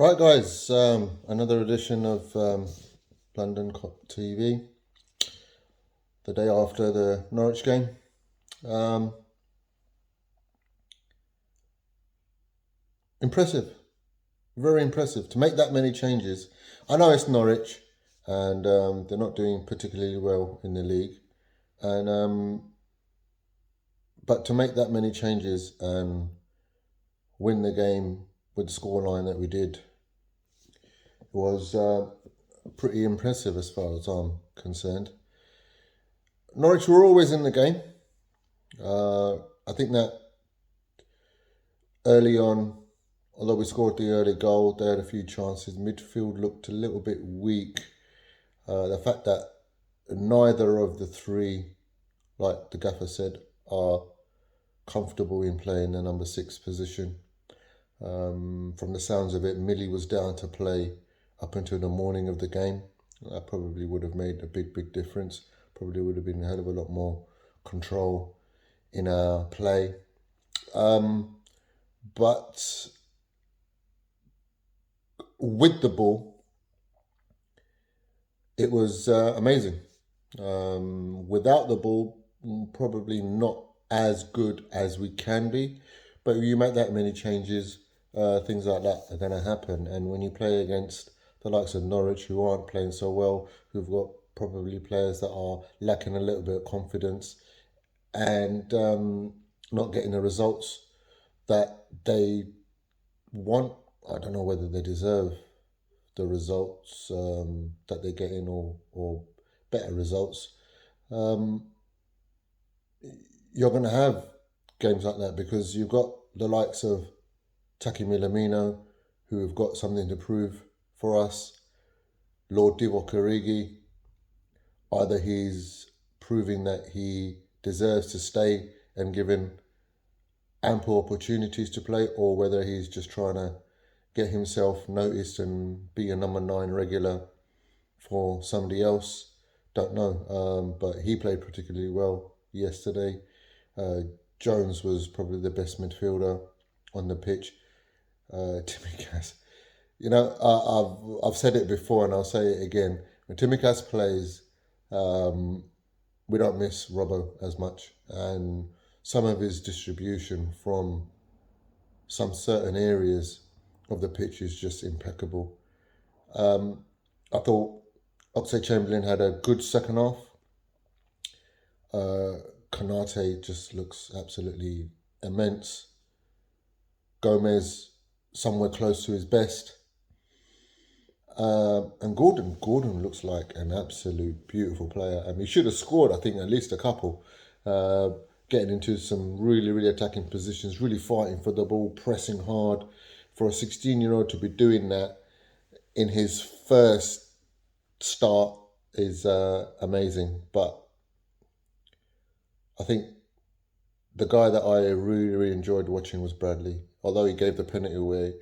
Right, guys, another edition of LondonKopTv, the day after the Norwich game. Impressive, very impressive to make that many changes. I know it's Norwich, and they're not doing particularly well in the league, and but to make that many changes and win the game with the scoreline that we did was pretty impressive as far as I'm concerned. Norwich were always in the game. I think that early on, although we scored the early goal, they had a few chances. Midfield looked a little bit weak. The fact that neither of the three, like the gaffer said, are comfortable in playing the number 6 position. From the sounds of it, Millie was down to play up until the morning of the game. That probably would have made a big difference. Probably would have been a hell of a lot more control in our play. But with the ball, it was amazing. Without the ball, probably not as good as we can be. But you make that many changes, things like that are going to happen. And when you play against the likes of Norwich, who aren't playing so well, who've got probably players that are lacking a little bit of confidence and not getting the results that they want. I don't know whether they deserve the results that they're getting or better results. You're going to have games like that because you've got the likes of Taki Milamino, who have got something to prove for us. Lord Divock Origi, either he's proving that he deserves to stay and given ample opportunities to play, or whether he's just trying to get himself noticed and be a number 9 regular for somebody else. Don't know, but he played particularly well yesterday. Jones was probably the best midfielder on the pitch. Tsimikas, I've said it before and I'll say it again. When Tsimikas plays, we don't miss Robbo as much, and some of his distribution from some certain areas of the pitch is just impeccable. I thought Oxlade-Chamberlain had a good second half. Konate just looks absolutely immense. Gomez somewhere close to his best. And Gordon looks like an absolute beautiful player. I mean, he should have scored, I think, at least a couple. Getting into some really attacking positions, really fighting for the ball, pressing hard. For a 16-year-old to be doing that in his first start is amazing. But I think the guy that I really enjoyed watching was Bradley. Although he gave the penalty away,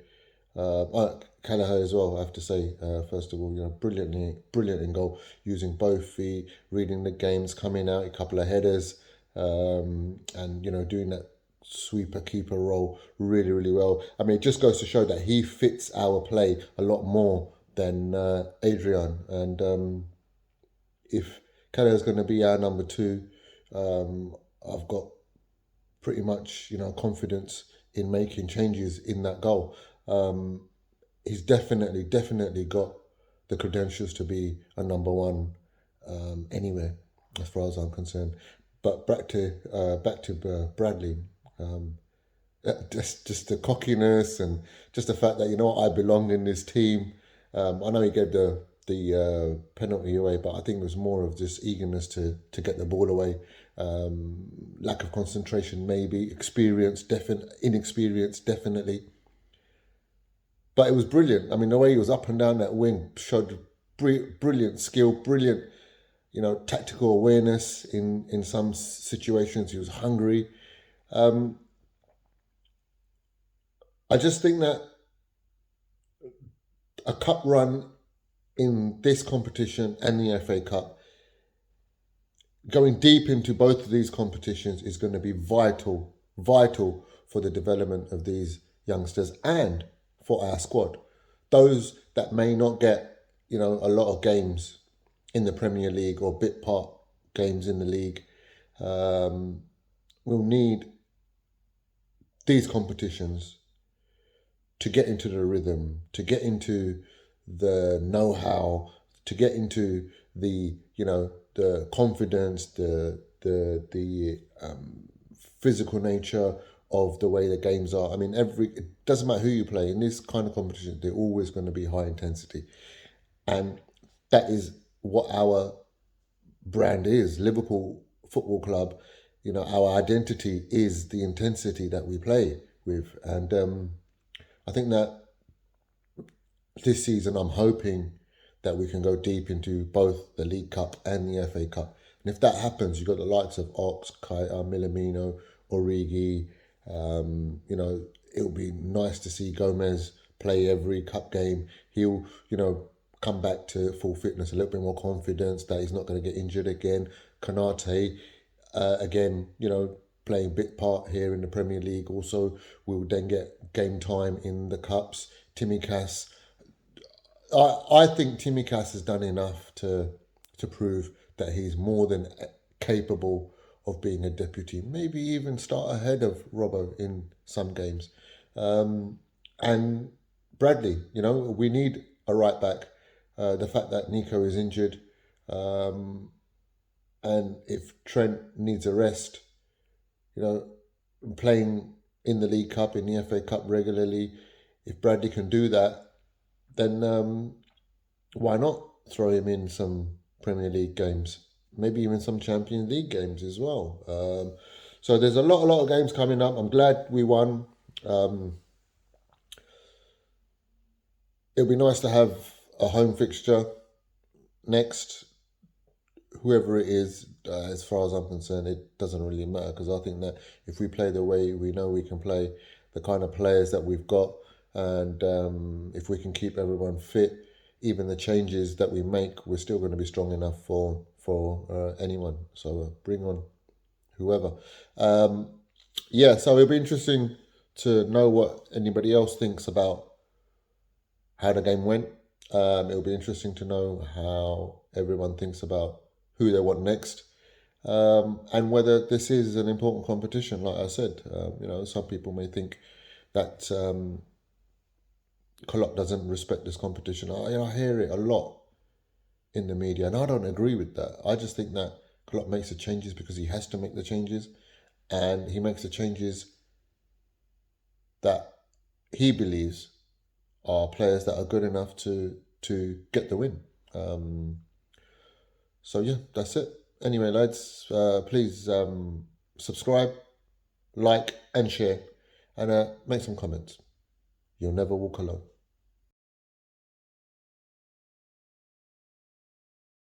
Kelleher as well, I have to say, first of all, brilliant in goal, using both feet, reading the games, coming out, a couple of headers, and doing that sweeper keeper role really well. I mean, it just goes to show that he fits our play a lot more than Adrian. And if Kelleher's going to be our number 2, I've got pretty much confidence in making changes in that goal. He's definitely got the credentials to be a number 1 anywhere, as far as I'm concerned. But back to Bradley. Just the cockiness and just the fact that I belonged in this team. I know he gave the penalty away, but I think it was more of just eagerness to get the ball away. Lack of concentration, maybe. Inexperience, definitely. But it was brilliant. I mean, the way he was up and down that wing showed brilliant skill, brilliant, tactical awareness in some situations. He was hungry. I just think that a cup run in this competition and the FA Cup, going deep into both of these competitions is going to be vital for the development of these youngsters and for our squad those that may not get, a lot of games in the Premier League or bit part games in the league, will need these competitions to get into the rhythm, to get into the know-how, to get into the the confidence, the physical nature of the way the games are. I mean, it doesn't matter who you play in this kind of competition; they're always going to be high intensity, and that is what our brand is. Liverpool Football Club, our identity is the intensity that we play with, and I think that this season I'm hoping that we can go deep into both the League Cup and the FA Cup. And if that happens, you've got the likes of Ox, Kaita, Milamino, Origi. It'll be nice to see Gomez play every cup game. He'll, come back to full fitness, a little bit more confidence that he's not going to get injured again. Kanate, again, playing bit part here in the Premier League. Also, we'll then get game time in the cups. Timmy Cass, I think Timmy Cass has done enough to prove that he's more than capable of being a deputy. Maybe even start ahead of Robbo in some games. And Bradley, we need a right back. The fact that Nico is injured, and if Trent needs a rest, playing in the League Cup, in the FA Cup regularly, if Bradley can do that, then why not throw him in some Premier League games? Maybe even some Champions League games as well. So there's a lot of games coming up. I'm glad we won. It'll be nice to have a home fixture next. Whoever it is, as far as I'm concerned, it doesn't really matter, because I think that if we play the way we know we can play, the kind of players that we've got, and if we can keep everyone fit, even the changes that we make, we're still going to be strong enough for anyone. So bring on whoever. So it'll be interesting to know what anybody else thinks about how the game went. It'll be interesting to know how everyone thinks about who they want next, and whether this is an important competition. Like I said, some people may think that Klopp doesn't respect this competition. I hear it a lot in the media, and I don't agree with that. I just think that Klopp makes the changes because he has to make the changes, and he makes the changes that he believes are players that are good enough to get the win. So yeah, that's it. Anyway, lads, please subscribe, like, and share, and make some comments. You'll never walk alone.